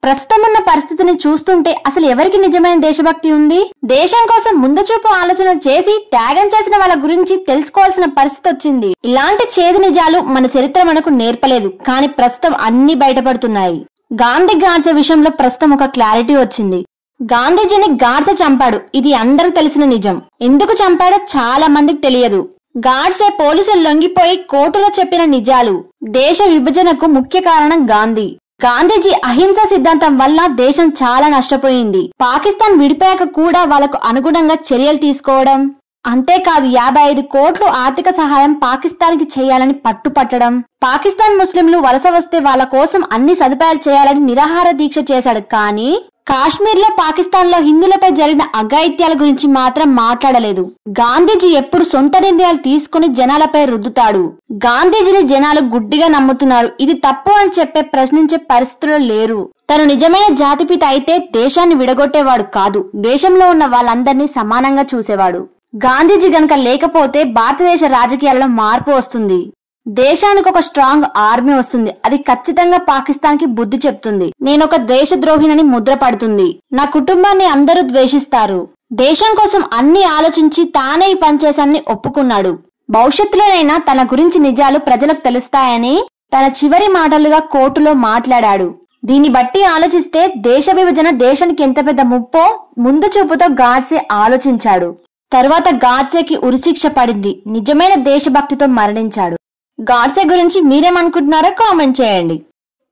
ప్రస్తుతం ఉన్న పరిస్థితిని చూస్తుంటే అసలు ఎవరికి నిజమైన దేశభక్తి ఉంది? దేశం కోసం ముందు చూపు ఆలోచన చేసి త్యాగం చేసిన వాళ్ళ గురించి తెలుసుకోవాల్సిన పరిస్థితి వచ్చింది. ఇలాంటి చేదు నిజాలు మన చరిత్ర మనకు నేర్పలేదు, కానీ ప్రస్తుతం అన్ని బయటపడుతున్నాయి. గాంధీ గాడ్సే విషయంలో ప్రస్తుతం ఒక క్లారిటీ వచ్చింది. గాంధీజీని గాడ్సే చంపాడు, ఇది అందరూ తెలిసిన నిజం. ఎందుకు చంపాడో చాలా మందికి తెలియదు. గాడ్సే పోలీసులు లొంగిపోయి కోర్టులో చెప్పిన నిజాలు. దేశ విభజనకు ముఖ్య కారణం గాంధీ. గాంధీజీ అహింస సిద్ధాంతం వల్ల దేశం చాలా నష్టపోయింది. పాకిస్తాన్ విడిపోయాక కూడా వాళ్లకు అనుగుణంగా చర్యలు తీసుకోవడం, అంతేకాదు 55 కోట్ల ఆర్థిక సహాయం పాకిస్తాన్ కి చేయాలని పట్టుపట్టడం, పాకిస్తాన్ ముస్లింలు వలస వస్తే వాళ్ళ కోసం అన్ని సదుపాయాలు చేయాలని నిరాహార దీక్ష చేశాడు. కానీ కాశ్మీర్ లో పాకిస్తాన్ లో హిందువులపై జరిగిన అఘాయిత్యాల గురించి మాత్రం మాట్లాడలేదు. గాంధీజీ ఎప్పుడు సొంత నిర్ణయాలు తీసుకుని జనాలపై రుద్దుతాడు. గాంధీజీని జనాలు గుడ్డిగా నమ్ముతున్నారు. ఇది తప్పు అని చెప్పే ప్రశ్నించే పరిస్థితుల్లో లేరు. తను నిజమైన జాతిపిత అయితే దేశాన్ని విడగొట్టేవాడు కాదు, దేశంలో ఉన్న వాళ్ళందరినీ సమానంగా చూసేవాడు. గాంధీజీ గనక లేకపోతే భారతదేశ రాజకీయాలలో మార్పు వస్తుంది. దేశానికి ఒక స్ట్రాంగ్ ఆర్మీ వస్తుంది. అది ఖచ్చితంగా పాకిస్తాన్ కి బుద్ధి చెప్తుంది. నేనొక దేశద్రోహినని ముద్ర పడుతుంది. నా కుటుంబాన్ని అందరూ ద్వేషిస్తారు. దేశం కోసం అన్ని ఆలోచించి తానే ఈ పనిచేశానని ఒప్పుకున్నాడు. భవిష్యత్తులోనైనా తన గురించి నిజాలు ప్రజలకు తెలుస్తాయని తన చివరి మాటలుగా కోర్టులో మాట్లాడాడు. దీన్ని బట్టి ఆలోచిస్తే దేశ విభజన దేశానికి ఎంత పెద్ద ముప్పో ముందు చూపుతో గాడ్సే ఆలోచించాడు. తర్వాత గాడ్సేకి ఉరిశిక్ష పడింది. నిజమైన దేశభక్తితో మరణించాడు. గాడ్సే గురించి మీరేమనుకుంటున్నారో కామెంట్ చేయండి.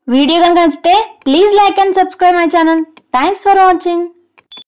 వీడియో కనుక నచ్చితే please like and subscribe my channel. Thanks for watching.